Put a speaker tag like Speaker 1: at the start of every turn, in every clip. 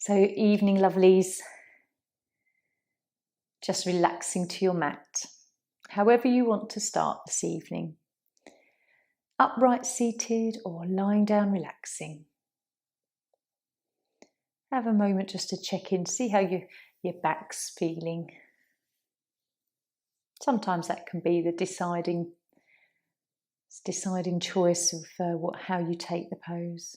Speaker 1: So, evening lovelies, just relaxing to your mat, however you want to start this evening. Upright seated or lying down relaxing. Have a moment just to check in, see how your back's feeling. Sometimes that can be the deciding choice of how you take the pose.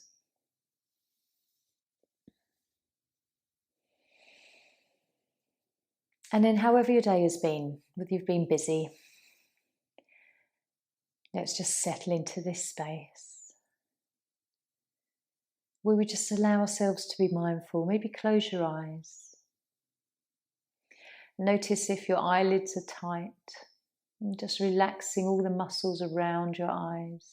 Speaker 1: And then however your day has been, whether you've been busy, let's just settle into this space where we just allow ourselves to be mindful. Maybe close your eyes. Notice if your eyelids are tight, and just relaxing all the muscles around your eyes.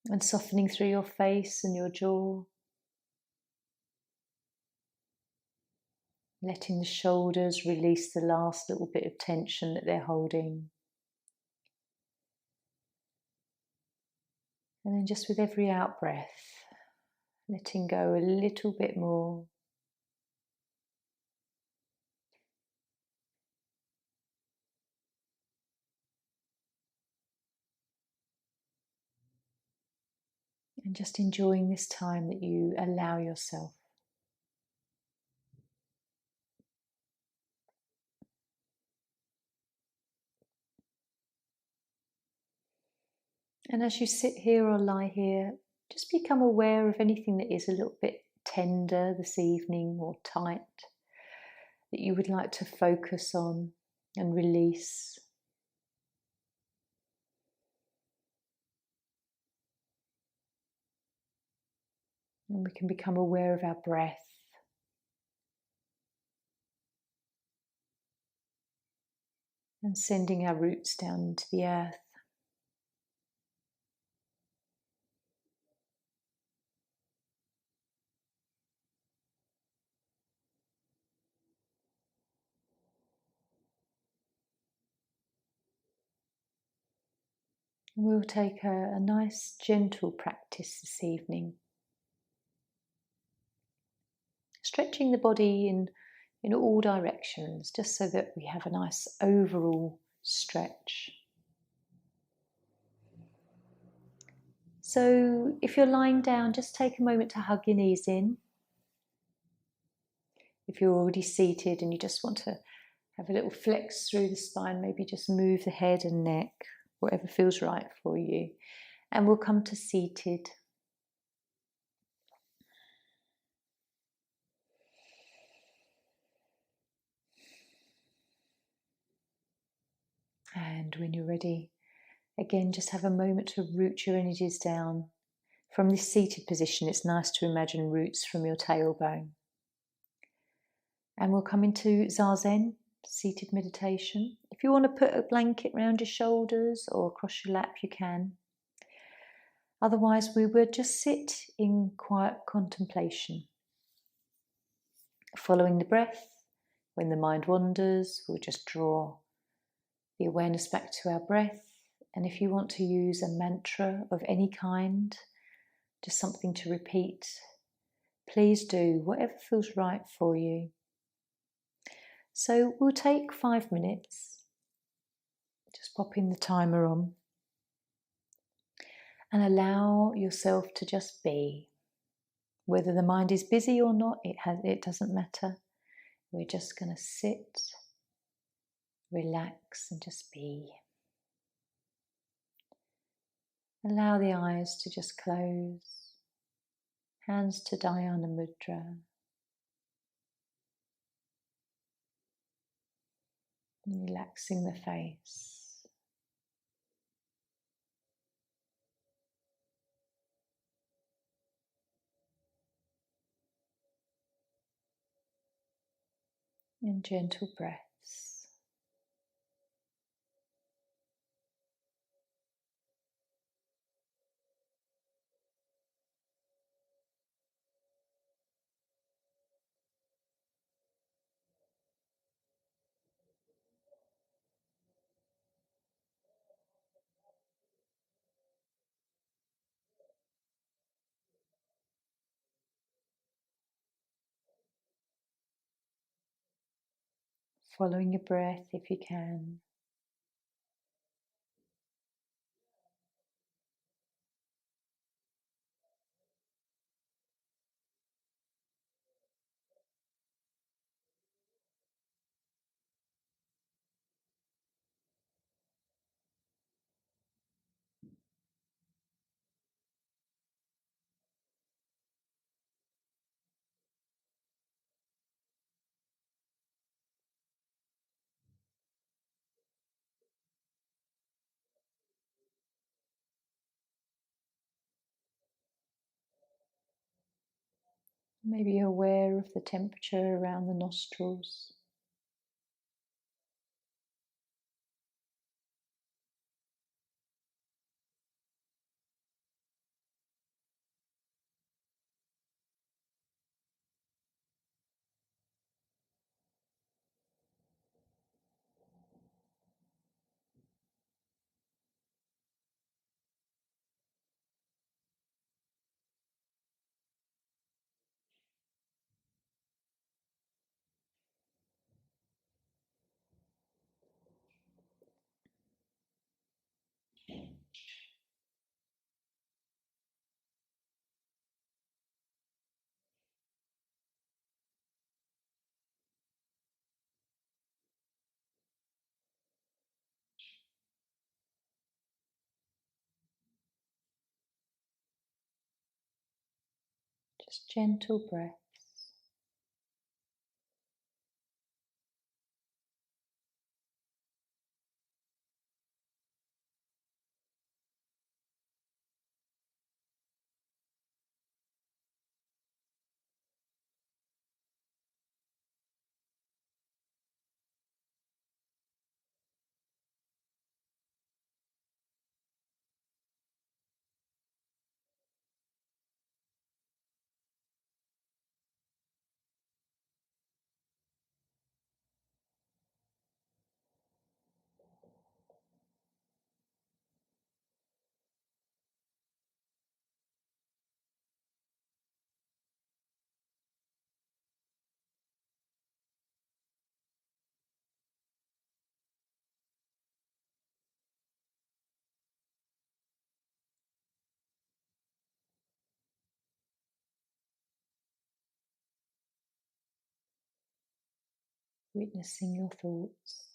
Speaker 1: And softening through your face and your jaw. Letting the shoulders release the last little bit of tension that they're holding. And then just with every out breath, letting go a little bit more. And just enjoying this time that you allow yourself. And as you sit here or lie here, just become aware of anything that is a little bit tender this evening or tight that you would like to focus on and release. And we can become aware of our breath. And sending our roots down into the earth. And we'll take a nice gentle practice this evening. Stretching the body in all directions, just so that we have a nice overall stretch. So if you're lying down, just take a moment to hug your knees in. If you're already seated and you just want to have a little flex through the spine, maybe just move the head and neck, whatever feels right for you. And we'll come to seated. And when you're ready, again, just have a moment to root your energies down. From this seated position, it's nice to imagine roots from your tailbone. And we'll come into Zazen, seated meditation. If you want to put a blanket around your shoulders or across your lap, you can. Otherwise, we would just sit in quiet contemplation. Following the breath, when the mind wanders, we'll just draw the awareness back to our breath. And if you want to use a mantra of any kind, just something to repeat, please do, whatever feels right for you. So we'll take 5 minutes, just popping the timer on, and allow yourself to just be. Whether the mind is busy or not, it doesn't matter. We're just going to sit, relax, and just be. Allow the eyes to just close, hands to Dhyana Mudra. Relaxing the face. And gentle breaths. following your breath if you can. Maybe you're aware of the temperature around the nostrils. Just gentle breaths. Witnessing your thoughts.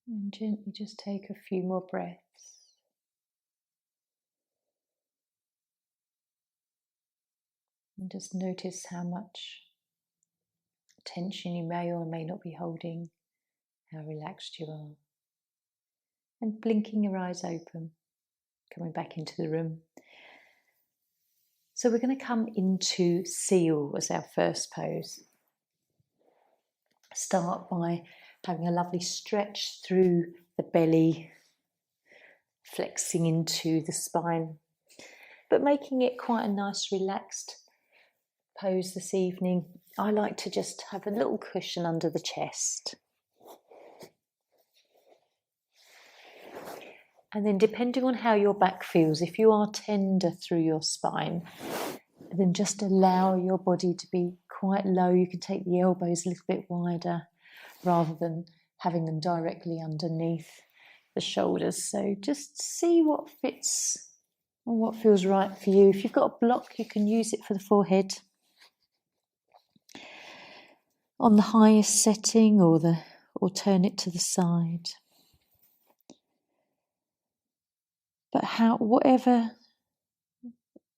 Speaker 1: And gently just take a few more breaths. And just notice how much tension you may or may not be holding, how relaxed you are. And blinking your eyes open, coming back into the room. So we're going to come into seal as our first pose. Start by having a lovely stretch through the belly, flexing into the spine, but making it quite a nice relaxed pose this evening. I like to just have a little cushion under the chest. And then depending on how your back feels, if you are tender through your spine, then just allow your body to be quite low. You can take the elbows a little bit wider rather than having them directly underneath the shoulders. So just see what fits and what feels right for you. If you've got a block, you can use it for the forehead on the highest setting or turn it to the side. But whatever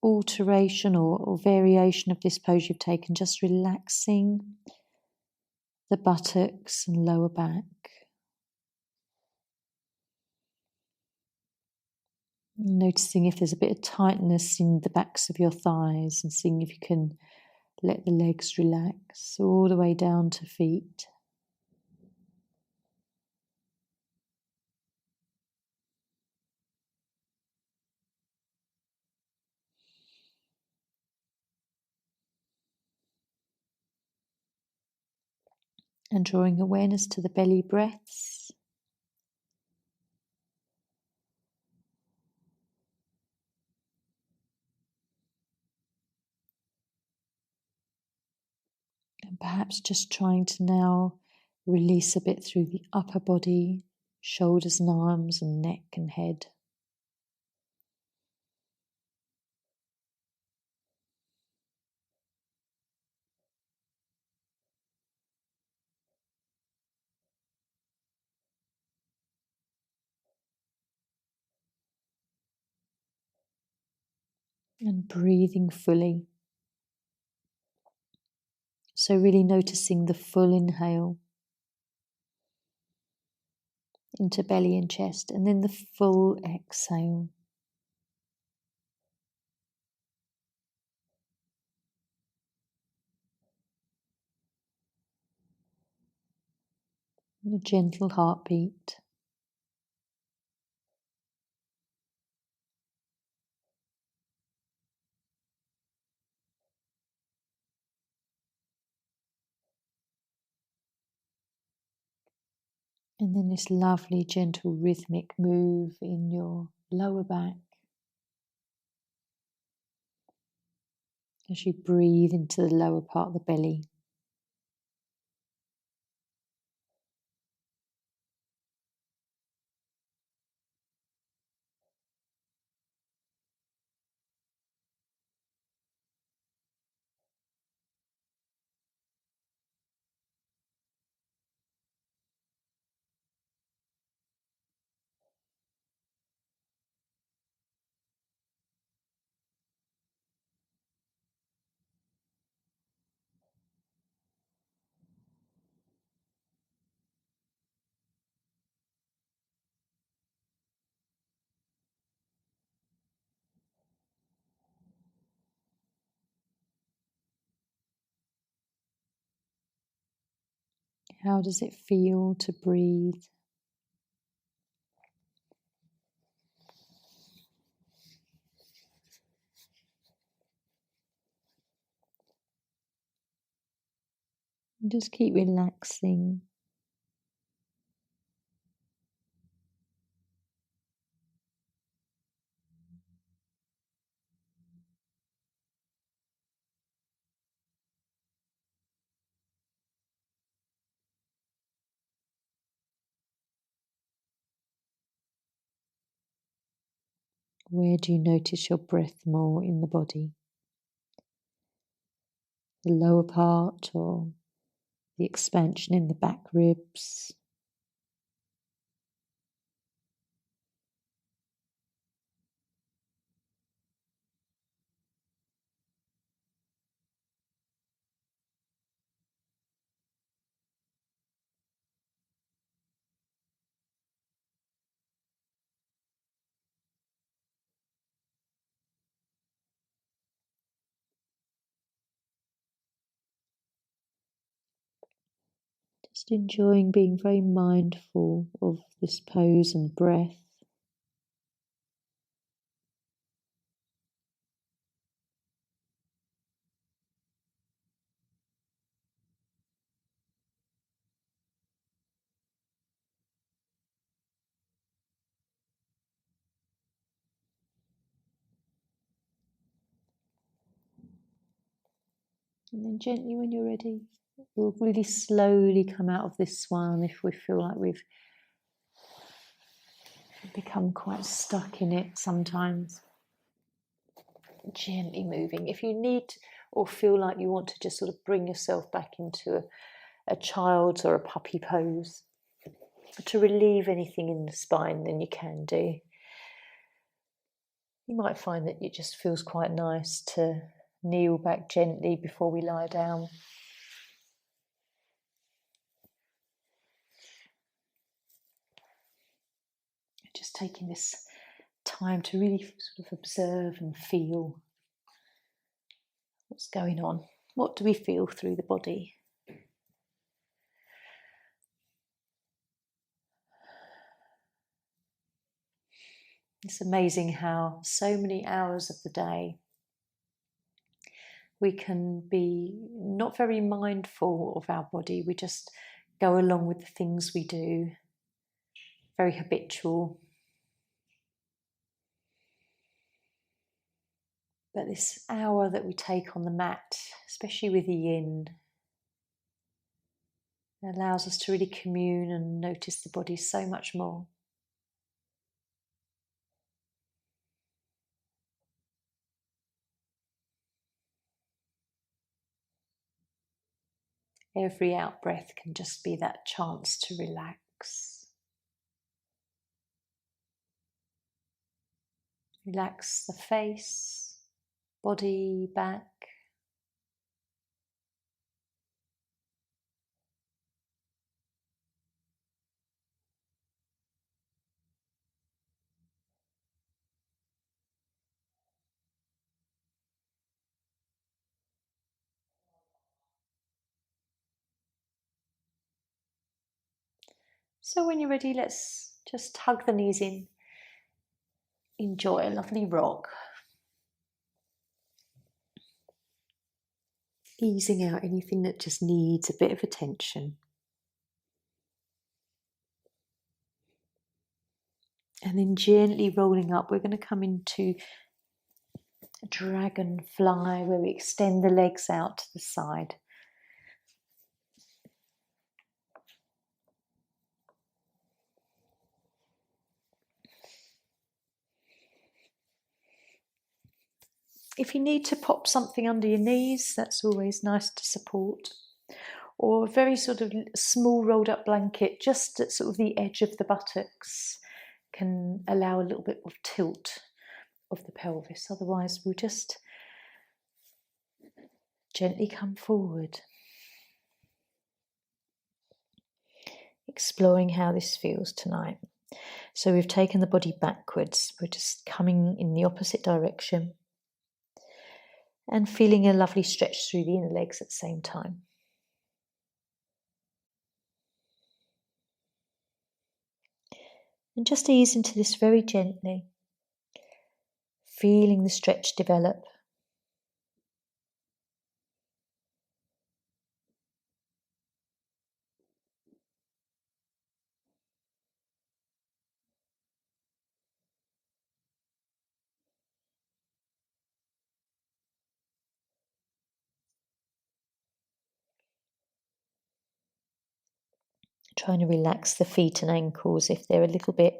Speaker 1: alteration or variation of this pose you've taken, just relaxing the buttocks and lower back. Noticing if there's a bit of tightness in the backs of your thighs and seeing if you can let the legs relax all the way down to feet. And drawing awareness to the belly breaths. And perhaps just trying to now release a bit through the upper body, shoulders and arms and neck and head. And breathing fully. So really noticing the full inhale into belly and chest, and then the full exhale. And a gentle heartbeat. And then this lovely, gentle, rhythmic move in your lower back as you breathe into the lower part of the belly. How does it feel to breathe? And just keep relaxing. Where do you notice your breath more in the body? The lower part or the expansion in the back ribs? Just enjoying being very mindful of this pose and breath. And then gently, when you're ready, we'll really slowly come out of this one if we feel like we've become quite stuck in it sometimes. Gently moving. If you need or feel like you want to just sort of bring yourself back into a child's or a puppy pose to relieve anything in the spine, then you can do. You might find that it just feels quite nice to kneel back gently before we lie down. Just taking this time to really sort of observe and feel what's going on. What do we feel through the body? It's amazing how so many hours of the day we can be not very mindful of our body. We just go along with the things we do, very habitual. But this hour that we take on the mat, especially with the yin, allows us to really commune and notice the body so much more. Every out breath can just be that chance to relax. Relax the face, body, back. So when you're ready, let's just hug the knees in. Enjoy a lovely rock. Easing out anything that just needs a bit of attention. And then gently rolling up, we're going to come into a dragonfly where we extend the legs out to the side. If you need to pop something under your knees, that's always nice to support. Or a very sort of small rolled up blanket just at sort of the edge of the buttocks can allow a little bit of tilt of the pelvis. Otherwise, we'll just gently come forward. Exploring how this feels tonight. So we've taken the body backwards. We're just coming in the opposite direction and feeling a lovely stretch through the inner legs at the same time. And just ease into this very gently, feeling the stretch develop. Trying to relax the feet and ankles if they're a little bit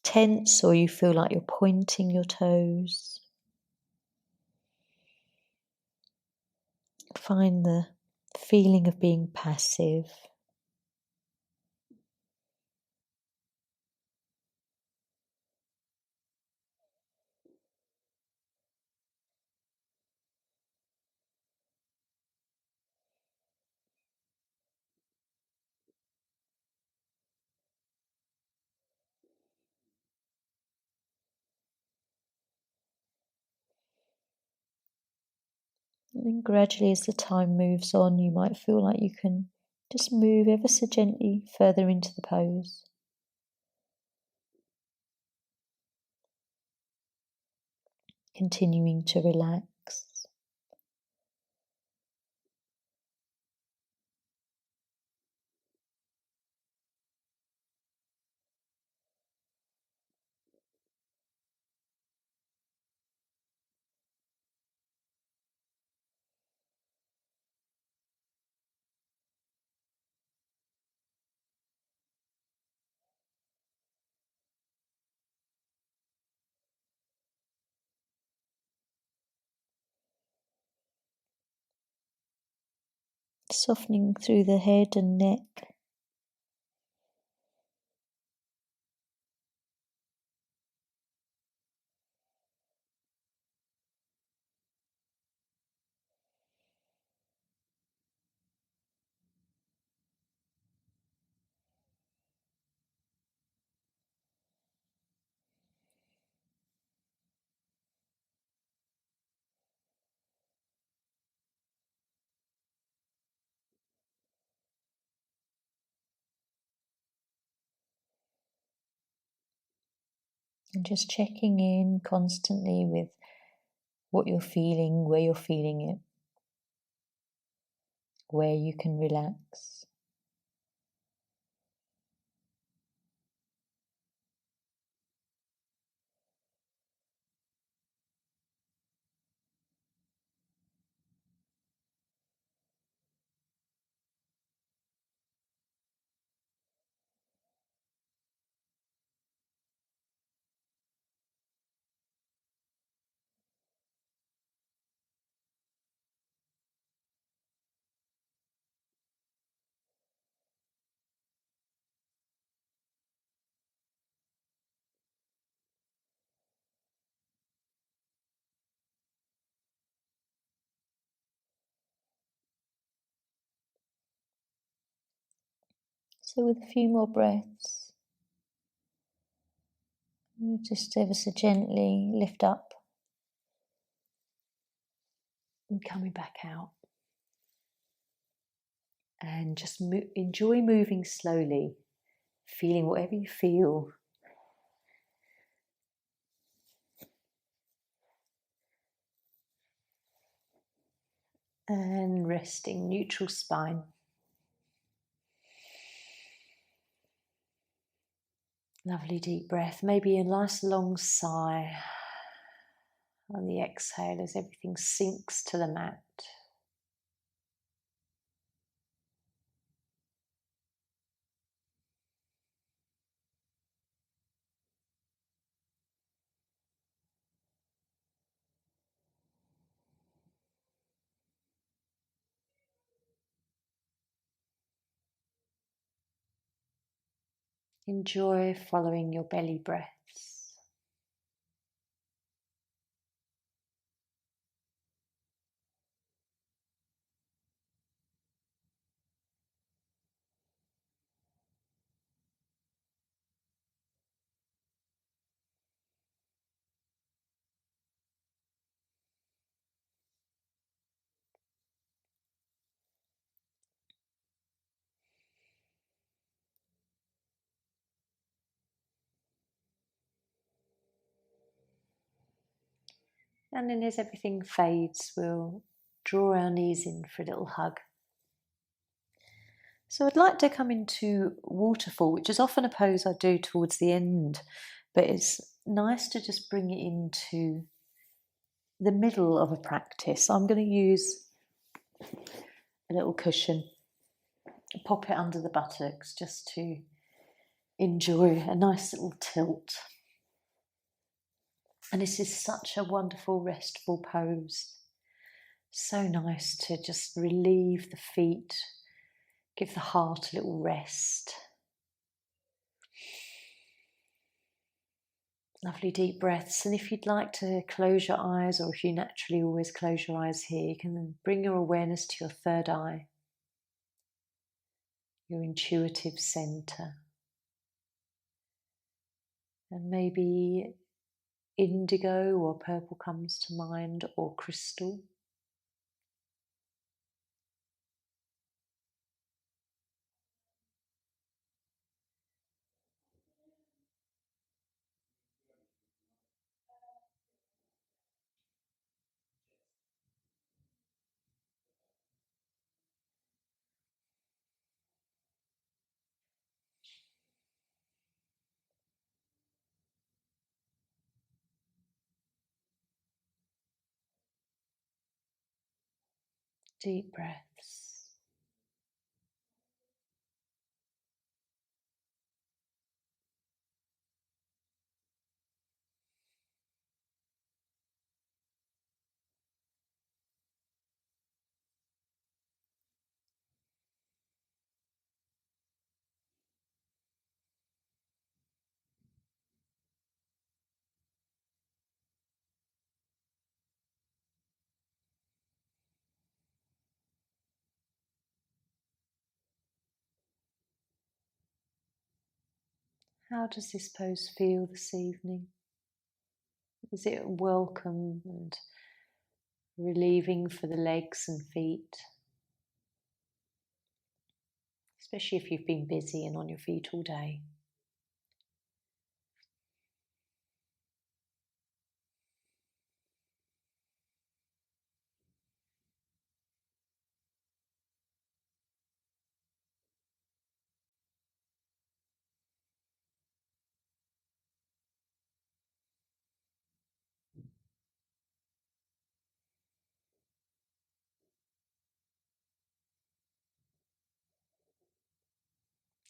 Speaker 1: tense or you feel like you're pointing your toes. Find the feeling of being passive. And then gradually as the time moves on, you might feel like you can just move ever so gently further into the pose. Continuing to relax. Softening through the head and neck. And just checking in constantly with what you're feeling, where you're feeling it, where you can relax. So with a few more breaths, just ever so gently lift up and coming back out. And just enjoy moving slowly, feeling whatever you feel. And resting, neutral spine. Lovely deep breath, maybe a nice long sigh on the exhale as everything sinks to the mat. Enjoy following your belly breaths. And then as everything fades, we'll draw our knees in for a little hug. So I'd like to come into waterfall, which is often a pose I do towards the end, but it's nice to just bring it into the middle of a practice. I'm going to use a little cushion, pop it under the buttocks just to enjoy a nice little tilt. And this is such a wonderful, restful pose. So nice to just relieve the feet, give the heart a little rest. Lovely deep breaths. And if you'd like to close your eyes, or if you naturally always close your eyes here, you can then bring your awareness to your third eye, your intuitive center. And maybe indigo or purple comes to mind, or crystal. Deep breaths. How does this pose feel this evening? Is it welcome and relieving for the legs and feet? Especially if you've been busy and on your feet all day.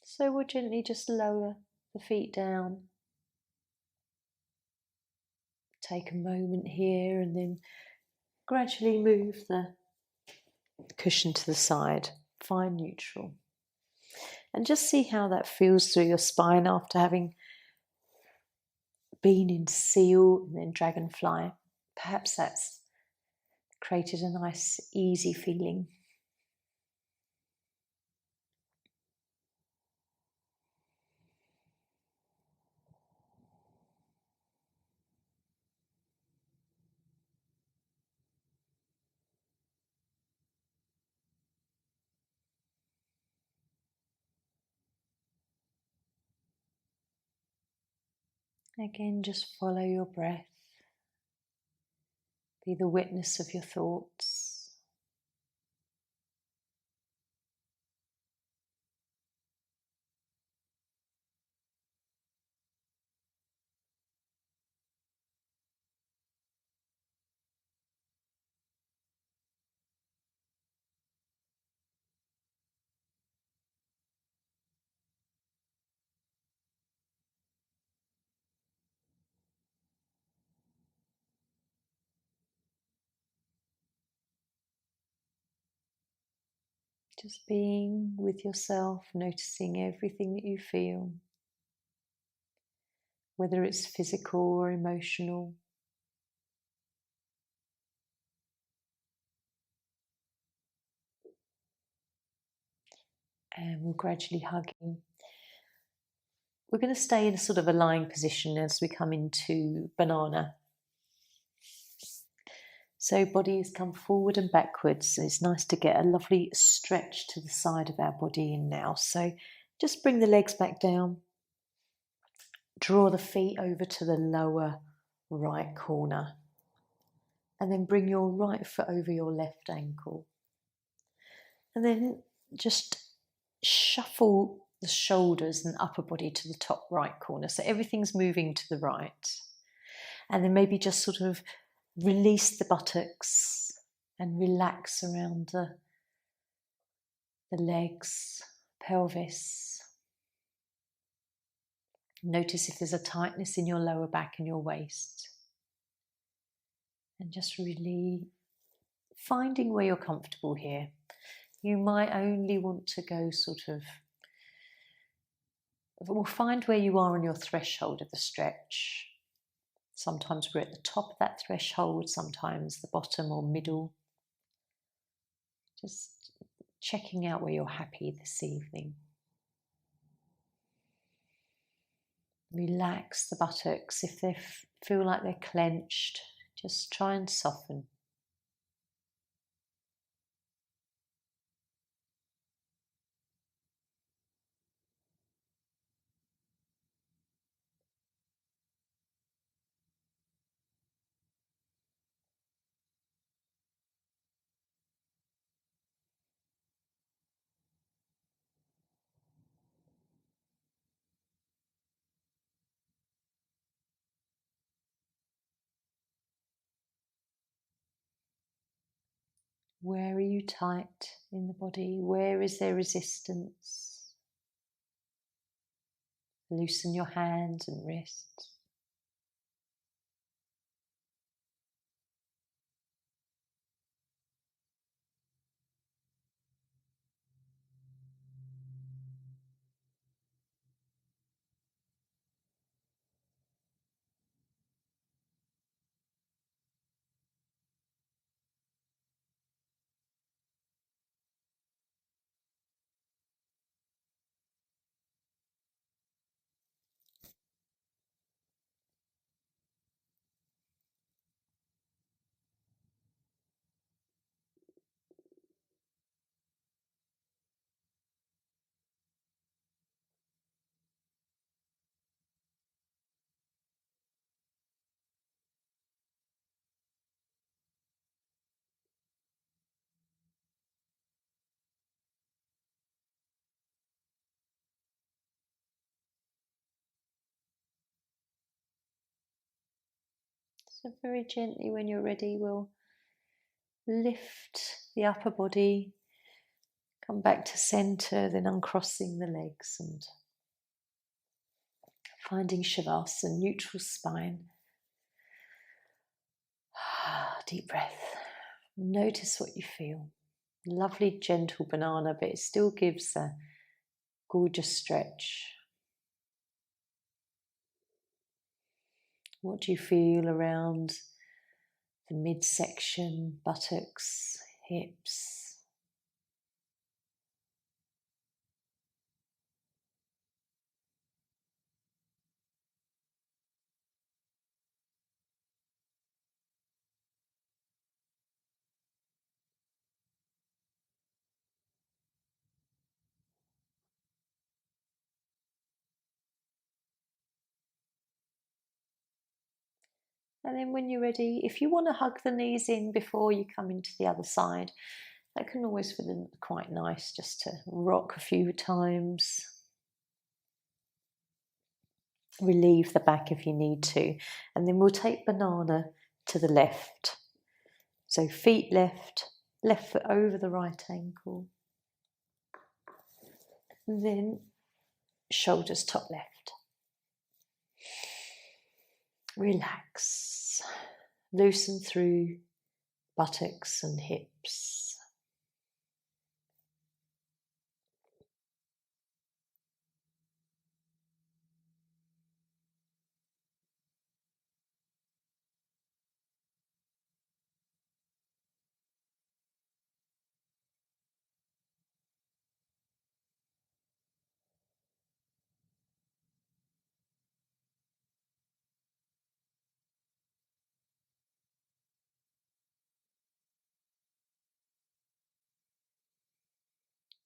Speaker 1: So we'll gently just lower the feet down. Take a moment here and then gradually move the cushion to the side. Find neutral. And just see how that feels through your spine after having been in seal and then dragonfly. Perhaps that's created a nice, easy feeling. Again, just follow your breath. Be the witness of your thoughts. Just being with yourself, noticing everything that you feel, whether it's physical or emotional. And we'll gradually hug in. We're going to stay in a sort of a lying position as we come into banana. So bodies come forward and backwards. It's nice to get a lovely stretch to the side of our body in now. So just bring the legs back down. Draw the feet over to the lower right corner. And then bring your right foot over your left ankle. And then just shuffle the shoulders and upper body to the top right corner. So everything's moving to the right. And then maybe just sort of release the buttocks and relax around the legs, pelvis. Notice if there's a tightness in your lower back and your waist. And just really finding where you're comfortable here. You might only want to go find where you are on your threshold of the stretch. Sometimes we're at the top of that threshold, sometimes the bottom or middle. Just checking out where you're happy this evening. Relax the buttocks. If they feel like they're clenched, just try and soften. Where are you tight in the body? Where is there resistance? Loosen your hands and wrists. So very gently, when you're ready, we'll lift the upper body, Come back to centre, then uncrossing the legs and finding Shavasana, neutral spine. Deep breath. Notice what you feel. Lovely, gentle banana, but it still gives a gorgeous stretch. What do you feel around the midsection, buttocks, hips? And then when you're ready, if you want to hug the knees in before you come into the other side, that can always feel quite nice just to rock a few times. Relieve the back if you need to. And then we'll take banana to the left. So feet left, left foot over the right ankle. And then shoulders top left. Relax. Loosen through buttocks and hips.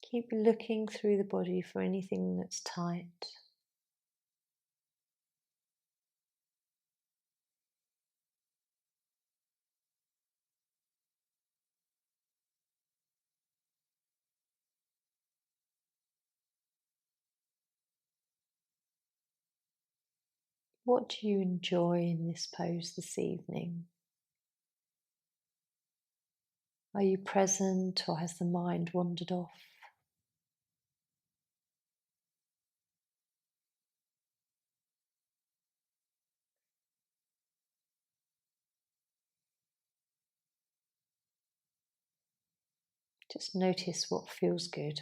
Speaker 1: Keep looking through the body for anything that's tight. What do you enjoy in this pose this evening? Are you present or has the mind wandered off? Just notice what feels good.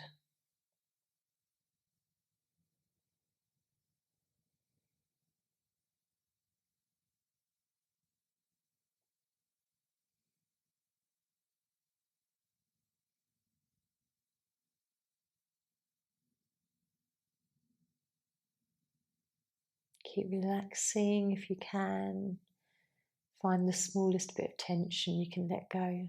Speaker 1: Keep relaxing if you can. Find the smallest bit of tension you can let go.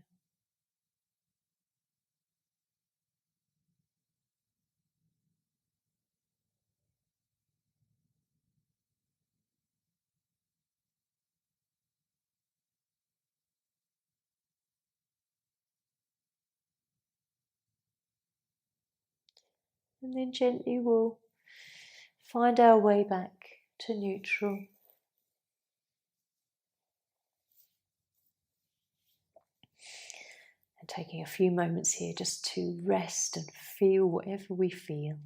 Speaker 1: And then gently we'll find our way back to neutral. And taking a few moments here just to rest and feel whatever we feel.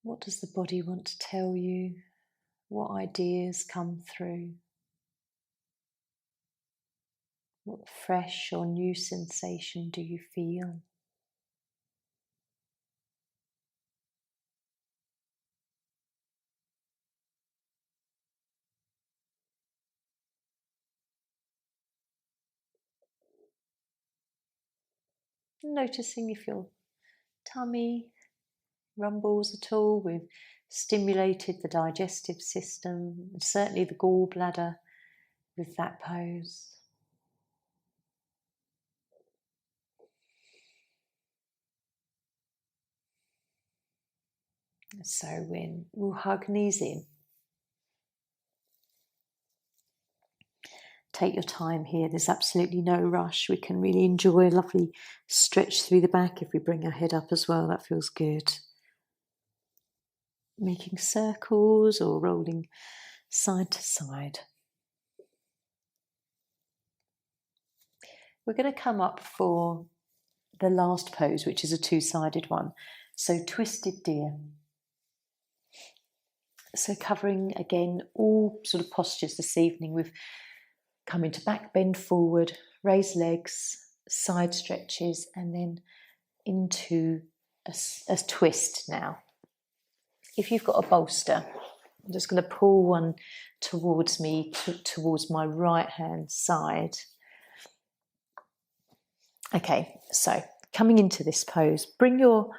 Speaker 1: What does the body want to tell you? What ideas come through? What fresh or new sensation do you feel? Noticing if your tummy rumbles at all. We've stimulated the digestive system, certainly the gallbladder with that pose. So we'll hug knees in. Take your time here, there's absolutely no rush. We can really enjoy a lovely stretch through the back if we bring our head up as well, that feels good. Making circles or rolling side to side. We're going to come up for the last pose, which is a two-sided one. So twisted deer. So covering again all sort of postures this evening. We've come into back bend forward, raise legs, side stretches, and then into a twist now. If you've got a bolster, I'm just going to pull one towards me, towards my right hand side. Okay, so coming into this pose, bring your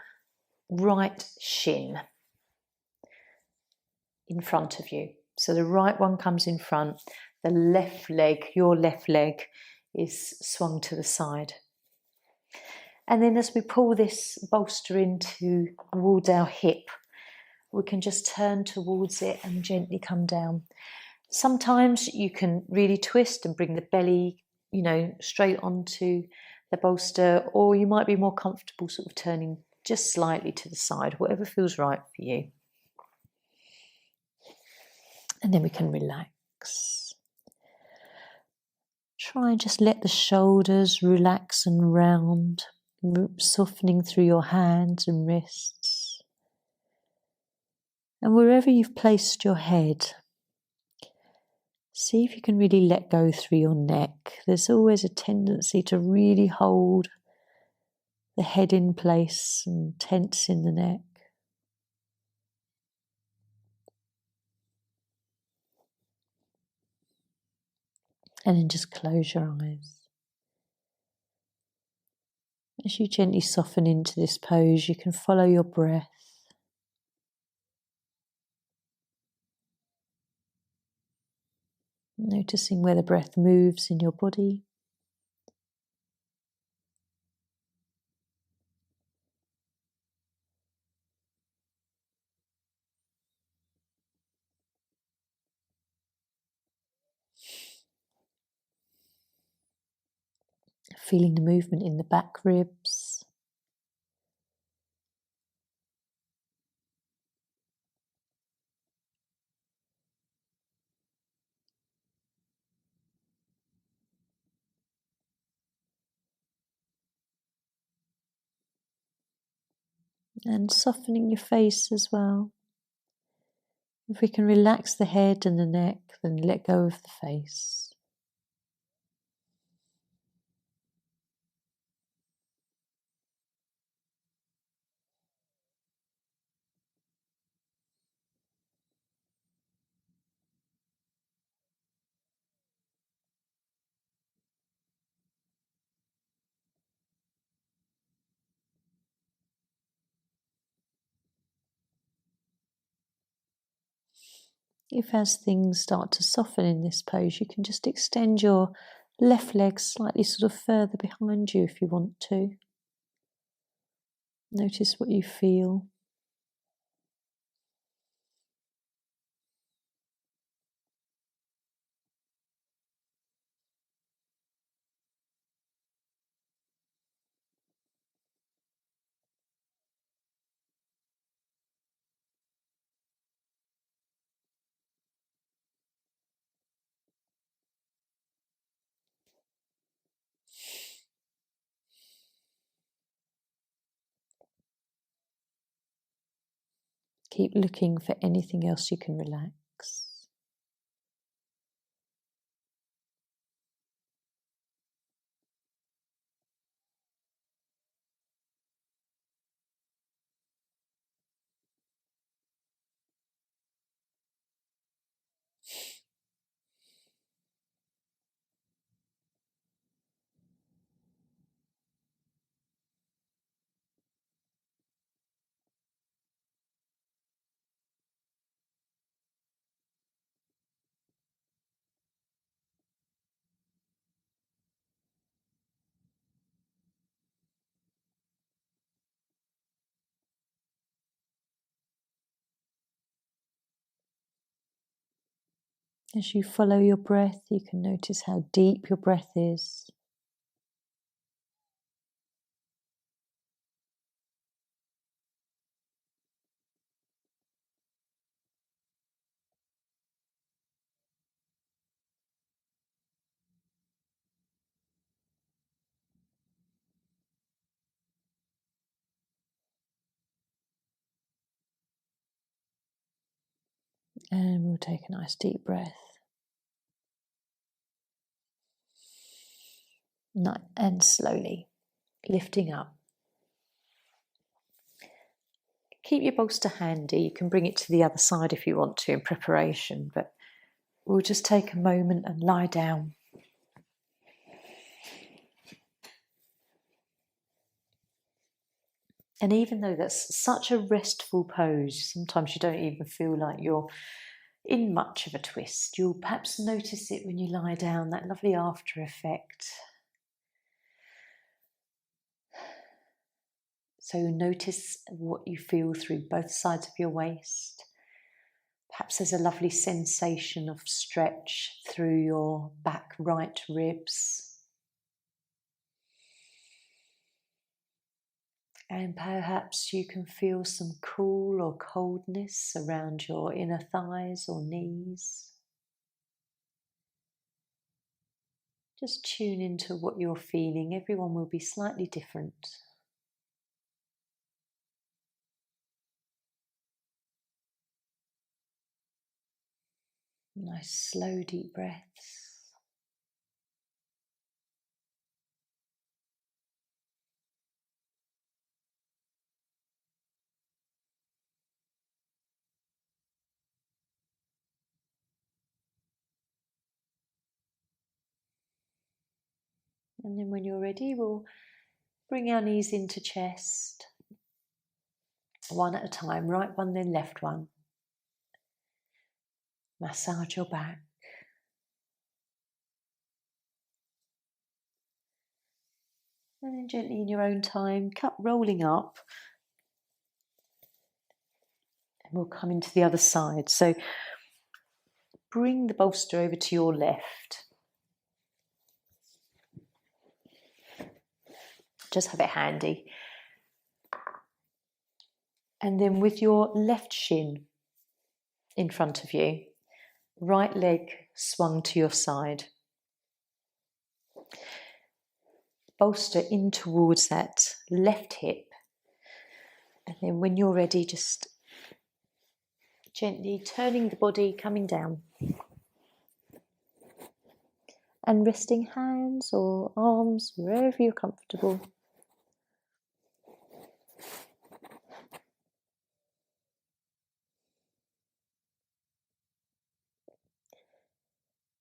Speaker 1: right shin in front of you. So the right one comes in front, the left leg, your left leg is swung to the side. And then as we pull this bolster into towards our hip, we can just turn towards it and gently come down. Sometimes you can really twist and bring the belly, straight onto the bolster, or you might be more comfortable sort of turning just slightly to the side, whatever feels right for you. And then we can relax. Try and just let the shoulders relax and round, softening through your hands and wrists. And wherever you've placed your head, see if you can really let go through your neck. There's always a tendency to really hold the head in place and tense in the neck. And then just close your eyes. As you gently soften into this pose, you can follow your breath. Noticing where the breath moves in your body. Feeling the movement in the back ribs. And softening your face as well. If we can relax the head and the neck, then let go of the face. If as things start to soften in this pose, you can just extend your left leg slightly sort of further behind you if you want to. Notice what you feel. Keep looking for anything else you can relax. As you follow your breath, you can notice how deep your breath is. And we'll take a nice deep breath. And slowly lifting up. Keep your bolster handy. You can bring it to the other side if you want to in preparation, but we'll just take a moment and lie down. And even though that's such a restful pose, sometimes you don't even feel like you're in much of a twist. You'll perhaps notice it when you lie down, that lovely after effect. So notice what you feel through both sides of your waist. Perhaps there's a lovely sensation of stretch through your back right ribs. And perhaps you can feel some cool or coldness around your inner thighs or knees. Just tune into what you're feeling. Everyone will be slightly different. Nice slow deep breaths. And then when you're ready, we'll bring our knees into chest. One at a time, right one then left one. Massage your back. And then gently in your own time, rolling up. And we'll come into the other side. So bring the bolster over to your left. Just have it handy. And then with your left shin in front of you, right leg swung to your side. Bolster in towards that left hip. And then when you're ready, just gently turning the body, coming down. And resting hands or arms wherever you're comfortable.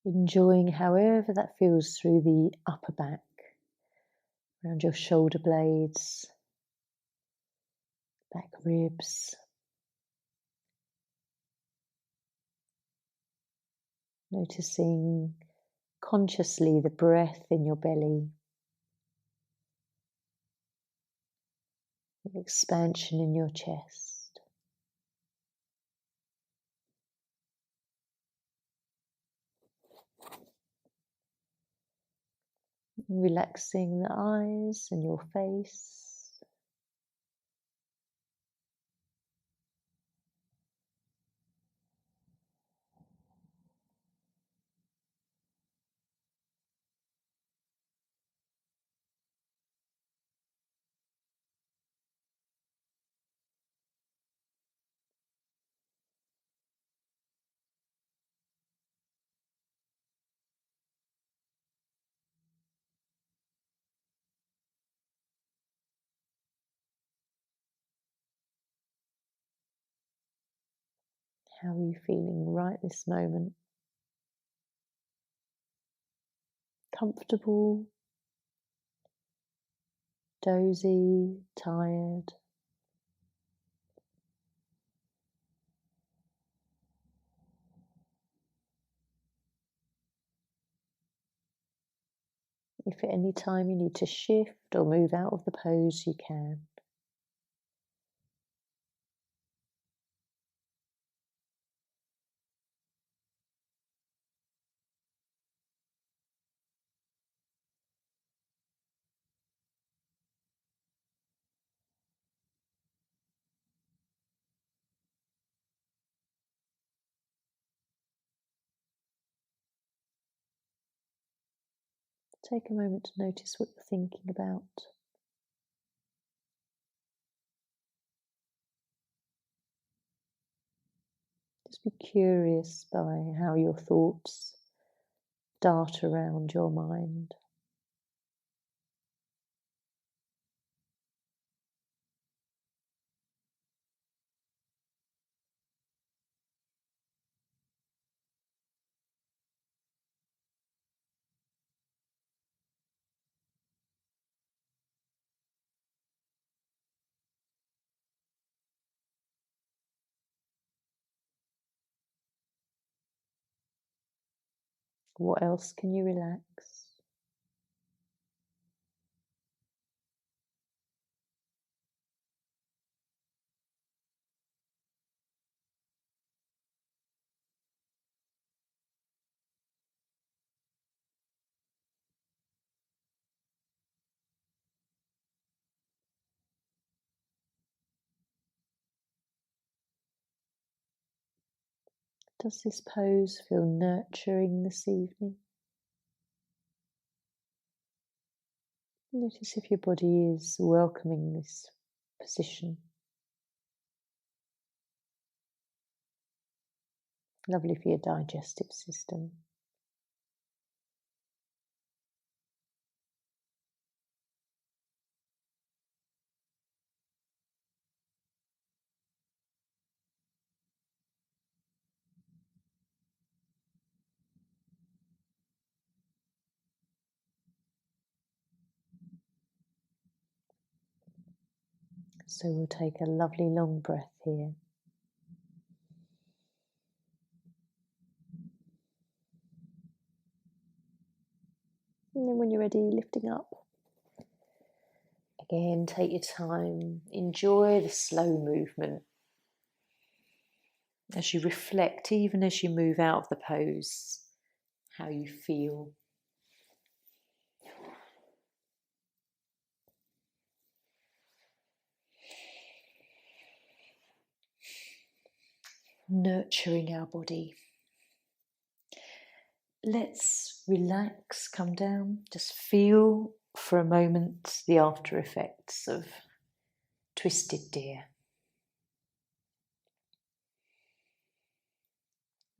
Speaker 1: Enjoying however that feels through the upper back, around your shoulder blades, back ribs. Noticing consciously the breath in your belly, the expansion in your chest. Relaxing the eyes and your face. How are you feeling right this moment? Comfortable, dozy, tired? If at any time you need to shift or move out of the pose, you can. Take a moment to notice what you're thinking about. Just be curious by how your thoughts dart around your mind. What else can you relax? Does this pose feel nurturing this evening? Notice if your body is welcoming this position. Lovely for your digestive system. So we'll take a lovely long breath here. And then when you're ready, lifting up. Again, take your time. Enjoy the slow movement. As you reflect, even as you move out of the pose, how you feel. Nurturing our body. Let's relax, come down, just feel for a moment the after effects of twisted deer.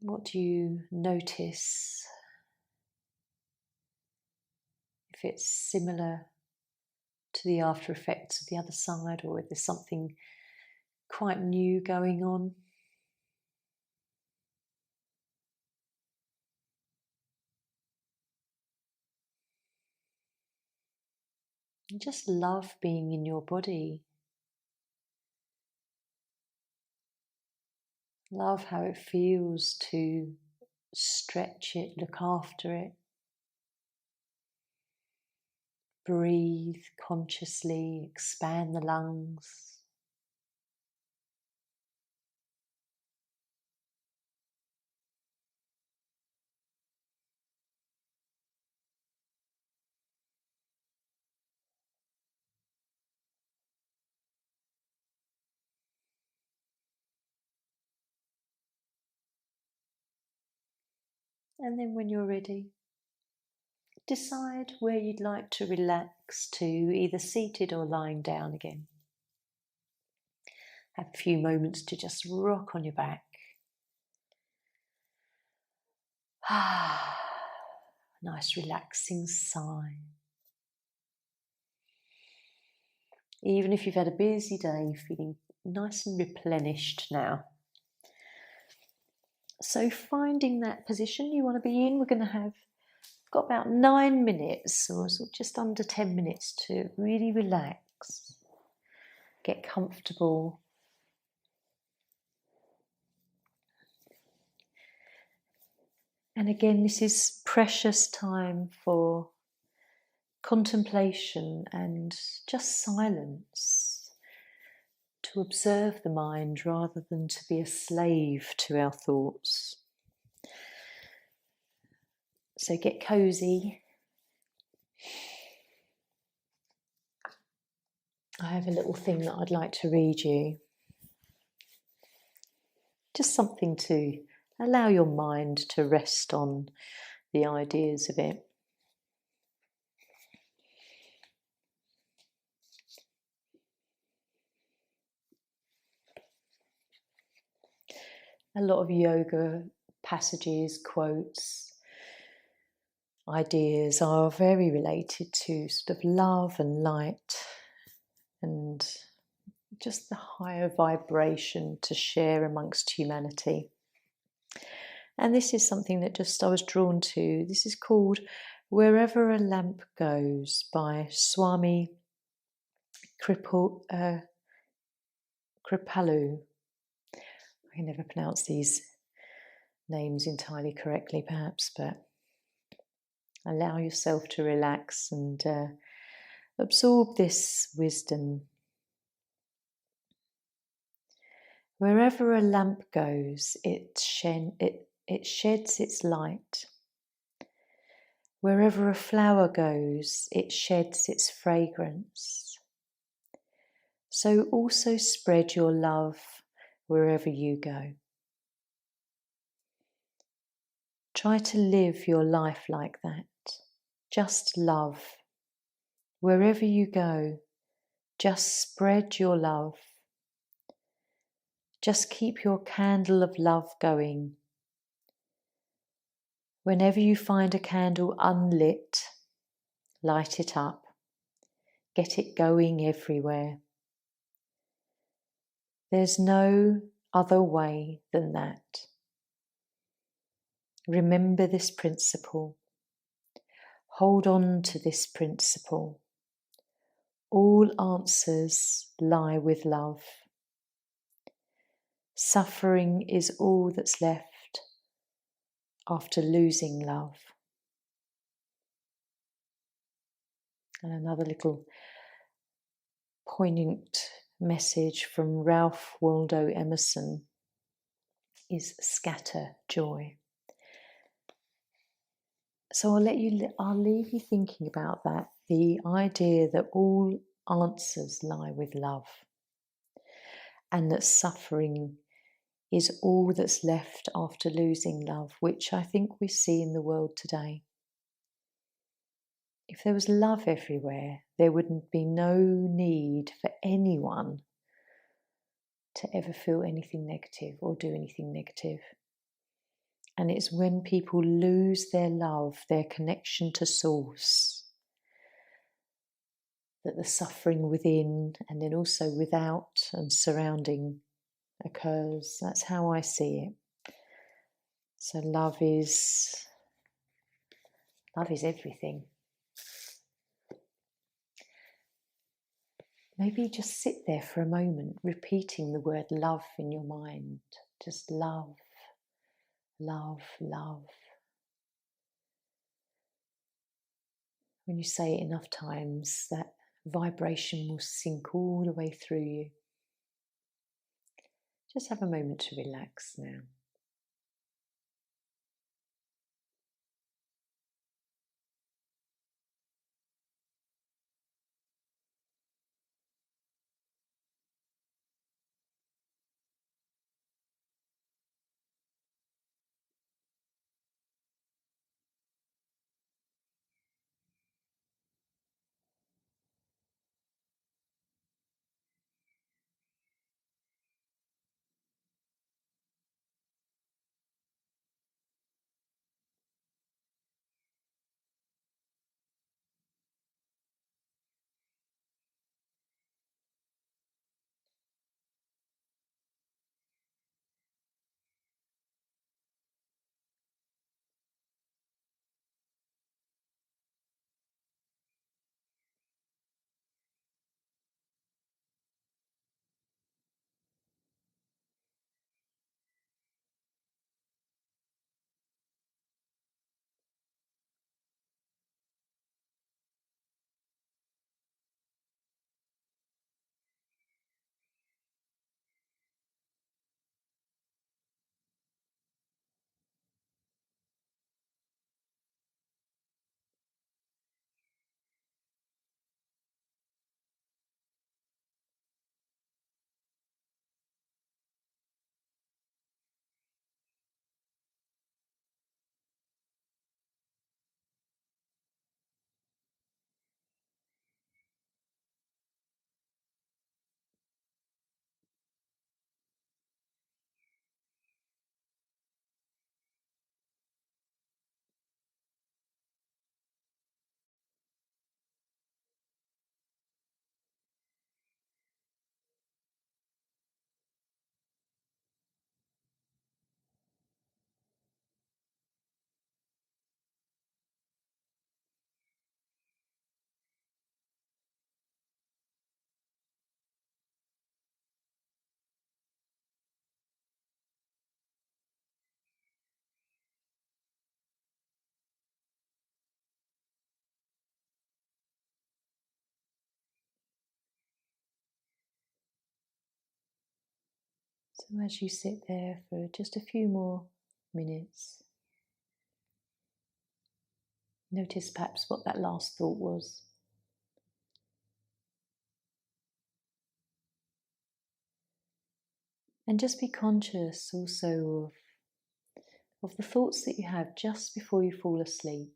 Speaker 1: What do you notice? If it's similar to the after effects of the other side, or if there's something quite new going on. You just love being in your body. Love how it feels to stretch it, look after it. Breathe consciously, expand the lungs. And then when you're ready, decide where you'd like to relax to, either seated or lying down again. Have a few moments to just rock on your back. Nice relaxing sigh. Even if you've had a busy day, you're feeling nice and replenished now. So finding that position you want to be in, we've got about 9 minutes, or just under 10 minutes to really relax, get comfortable. And again, this is precious time for contemplation and just silence, to observe the mind rather than to be a slave to our thoughts. So get cozy. I have a little thing that I'd like to read you. Just something to allow your mind to rest on the ideas of it. A lot of yoga passages, quotes, ideas are very related to sort of love and light and just the higher vibration to share amongst humanity. And this is something that just I was drawn to. This is called Wherever a Lamp Goes by Swami Kripalu. I can never pronounce these names entirely correctly, perhaps, but allow yourself to relax and absorb this wisdom. Wherever a lamp goes, it sheds its light. Wherever a flower goes, it sheds its fragrance. So also spread your love wherever you go. Try to live your life like that. Just love. Wherever you go, just spread your love. Just keep your candle of love going. Whenever you find a candle unlit, light it up. Get it going everywhere. There's no other way than that. Remember this principle. Hold on to this principle. All answers lie with love. Suffering is all that's left after losing love. And another little poignant message from Ralph Waldo Emerson is scatter joy. So I'll leave you thinking about that, the idea that all answers lie with love and that suffering is all that's left after losing love, which I think we see in the world today. If there was love everywhere, there wouldn't be no need for anyone to ever feel anything negative or do anything negative. And it's when people lose their love, their connection to Source, that the suffering within and then also without and surrounding occurs. That's how I see it. So love is everything. Maybe just sit there for a moment, repeating the word love in your mind. Just love, love, love. When you say it enough times, that vibration will sink all the way through you. Just have a moment to relax now. So as you sit there for just a few more minutes, notice perhaps what that last thought was. And just be conscious also of the thoughts that you have just before you fall asleep.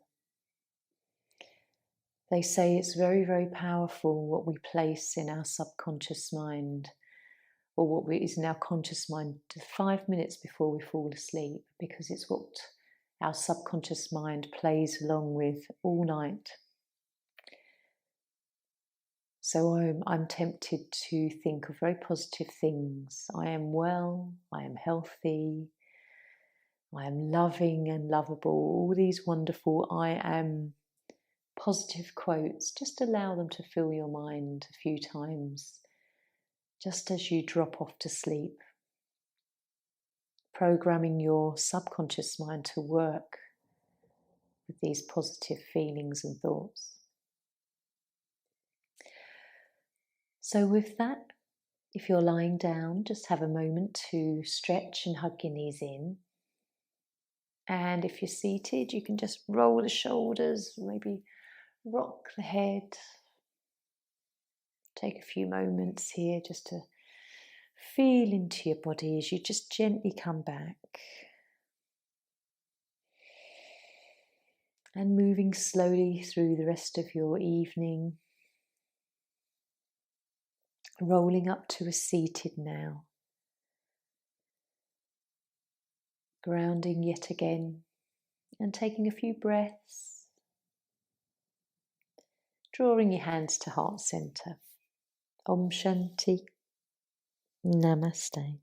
Speaker 1: They say it's very, very powerful what we place in our subconscious mind, or what is in our conscious mind 5 minutes before we fall asleep, because it's what our subconscious mind plays along with all night. So I'm tempted to think of very positive things. I am well, I am healthy, I am loving and lovable. All these wonderful I am positive quotes. Just allow them to fill your mind a few times, just as you drop off to sleep, programming your subconscious mind to work with these positive feelings and thoughts. So with that, if you're lying down, just have a moment to stretch and hug your knees in. And if you're seated, you can just roll the shoulders, maybe rock the head. Take a few moments here just to feel into your body as you just gently come back. And moving slowly through the rest of your evening, rolling up to a seated now. Grounding yet again and taking a few breaths. Drawing your hands to heart center. Om Shanti. Namaste.